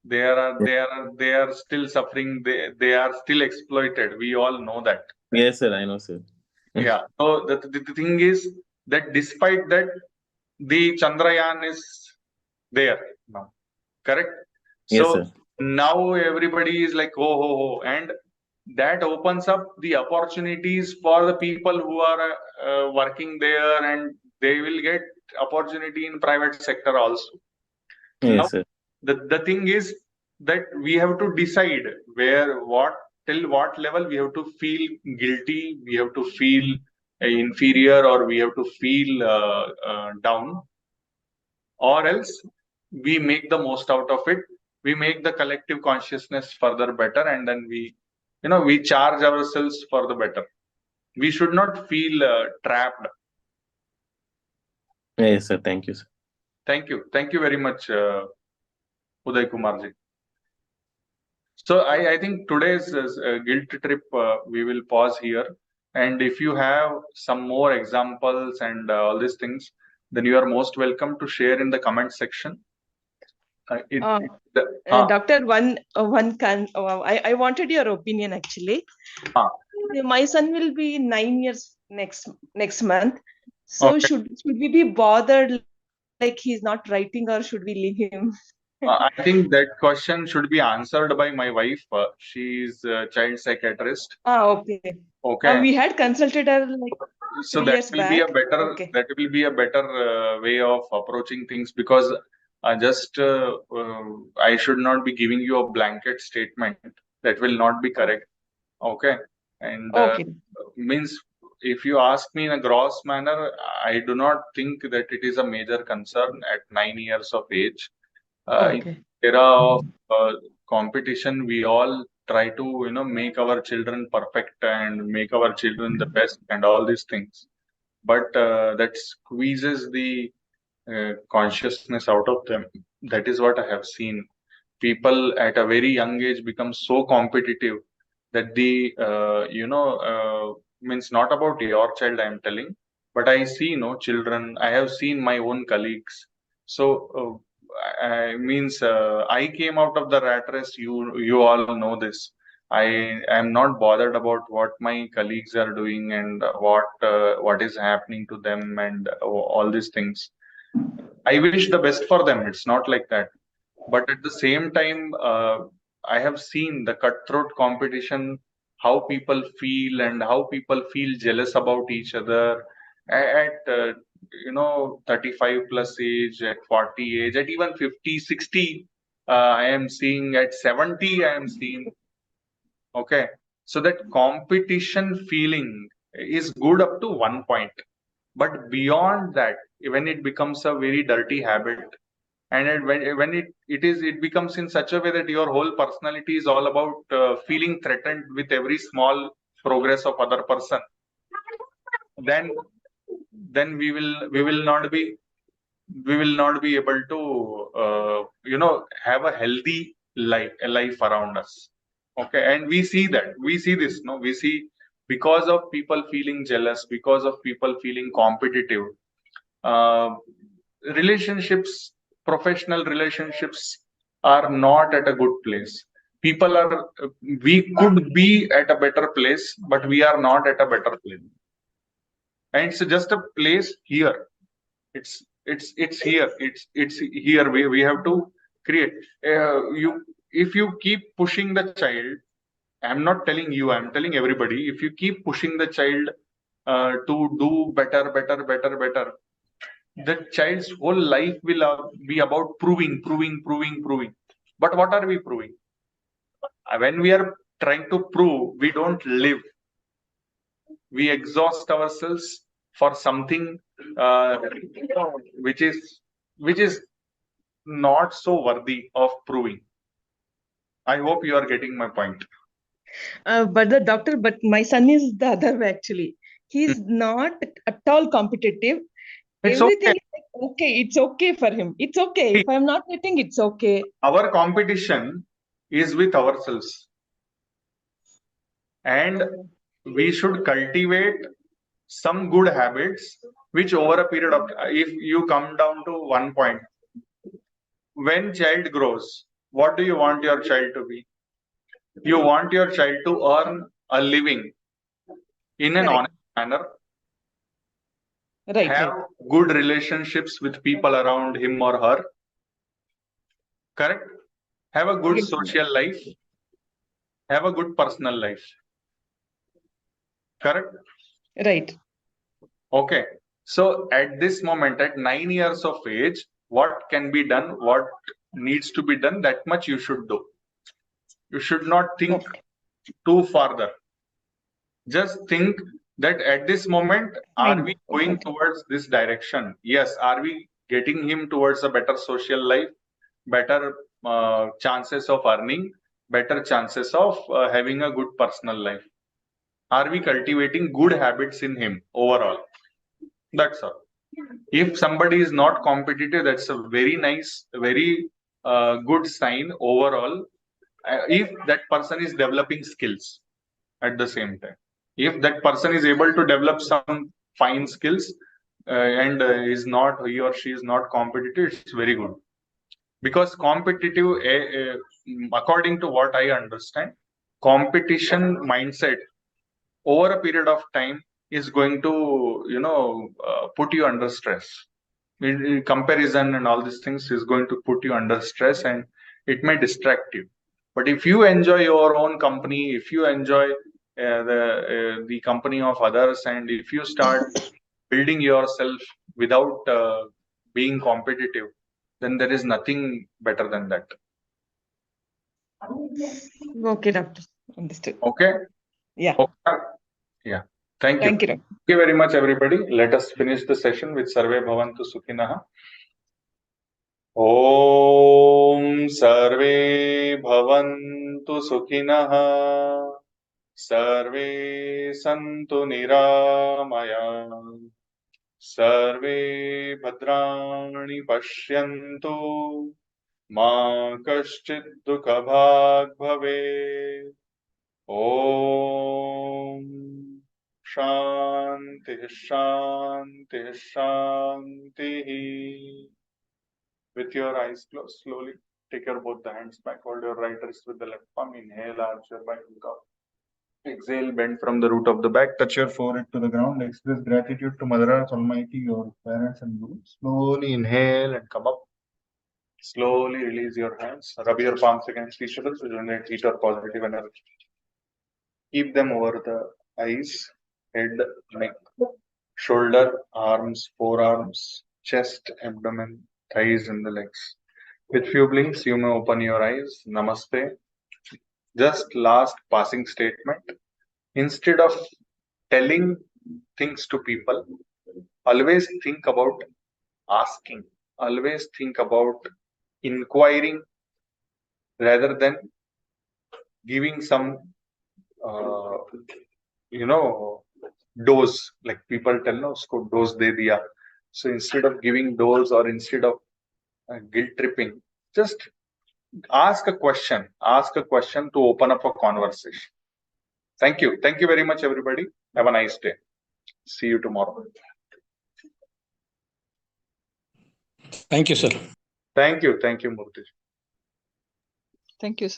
They are still suffering. They are still exploited. We all know that. Yes, sir. I know, sir. Yeah. So the thing is that despite that, the Chandrayaan is there now. Correct. Yes, So sir. now everybody is like, oh, oh, oh, and that opens up the opportunities for the people who are working there, and they will get opportunity in private sector also. Now, Yes, sir. the thing is that we have to decide till what level we have to feel guilty, we have to feel inferior, or we have to feel down, or else we make the most out of it. We make the collective consciousness further better, and then we charge ourselves for the better. We should not feel trapped. Yes, sir. Thank you, sir. Thank you very much, Uday Kumarji. So I think today's guilt trip, we will pause here. And if you have some more examples and all these things, then you are most welcome to share in the comment section. Uh, Doctor, I wanted your opinion actually. My son will be 9 years next month. So Okay. should we be bothered like he's not writing, or should we leave him? I think that question should be answered by my wife. She is a child psychiatrist. Okay. Okay. We had consulted her like So 3 years back. Okay. that will be a better way of approaching things, because I should not be giving you a blanket statement that will not be correct. Okay. And Okay. means if you ask me in a gross manner, I do not think that it is a major concern at 9 years of age. In Okay. the era of competition, we all try to make our children perfect and make our children the best and all these things. But that squeezes the consciousness out of them. That is what I have seen. People at a very young age become so competitive that the means not about your child I am telling, but I see children. I have seen my own colleagues. So I came out of the rat race. You all know this. I am not bothered about what my colleagues are doing and what is happening to them and all these things. I wish the best for them. It's not like that. But at the same time, I have seen the cutthroat competition, how people feel and how people feel jealous about each other at 35 plus age, at 40 age, at even 50, 60. I am seeing at 70, I am seeing. Okay. So that competition feeling is good up to one point. But beyond that, when it becomes a very dirty habit, and when it becomes in such a way that your whole personality is all about feeling threatened with every small progress of other person, then we will not be able to have a healthy life around us. Okay. And we see this, we see, because of people feeling jealous, because of people feeling competitive, relationships, professional relationships are not at a good place. People are, we could be at a better place, but we are not at a better place. And it's just a place here. It's here. It's here. We have to create. If you keep pushing the child, I'm not telling you, I'm telling everybody, if you keep pushing the child to do better, the child's whole life will be about proving. But what are we proving? When we are trying to prove, we don't live. We exhaust ourselves for something which is not so worthy of proving. I hope you are getting my point. But my son is the other way actually. He's not at all competitive. It's Everything okay. is like, okay, it's okay for him. It's okay. If I'm not getting, it's okay. Our competition is with ourselves. And we should cultivate some good habits, which over a period of, if you come down to one point, when child grows, what do you want your child to be? You want your child to earn a living in an honest manner, have good relationships with people around him or her, correct? Have a good social life, have a good personal life, correct? Right. Okay. So at this moment, at 9 years of age, what can be done, what needs to be done, that much you should do. You should not think too farther. Just think that at this moment, are we going towards this direction? Yes. Are we getting him towards a better social life, better chances of earning, better chances of having a good personal life? Are we cultivating good habits in him overall? That's all. If somebody is not competitive, that's a very nice, very good sign overall. If that person is developing skills at the same time, if that person is able to develop some fine skills and he or she is not competitive, it's very good. Because competitive, according to what I understand, competition mindset over a period of time is going to put you under stress. Comparison and all these things is going to put you under stress, and it may distract you. But if you enjoy your own company, if you enjoy the company of others, and if you start building yourself without being competitive, then there is nothing better than that. Okay, doctor. Understood. Okay. Yeah. Okay. Yeah. Thank you. Thank you. Thank you very much, everybody. Let us finish the session with Sarve Bhavantu Sukhinah. Om Sarve Bhavantu Sukhinah. Sarve Santu Niramaya. Sarve Bhadrani Pashyantu. Ma Kaschid Dukha Bhag Bhave. Om Shanti Shanti Shanti. With your eyes closed, slowly take your both the hands back. Hold your right wrist with the left palm. Inhale, arch your back, look up. Exhale, bend from the root of the back. Touch your forehead to the ground. Express gratitude to Mother Earth Almighty, your parents and gurus. Slowly inhale and come up. Slowly release your hands. Rub your palms against each other to generate heat or positive energy. Keep them over the eyes, head, neck, shoulder, arms, forearms, chest, abdomen, thighs, and the legs. With few blinks, you may open your eyes. Namaste. Just last passing statement. Instead of telling things to people, always think about asking. Always think about inquiring rather than giving some, dose. Like people tell, no, usko dose de diya. So instead of giving dose or instead of guilt tripping, just ask a question to open up a conversation. Thank you very much, everybody. Have a nice day. See you tomorrow. Thank you, sir. Thank you Murthy. Thank you.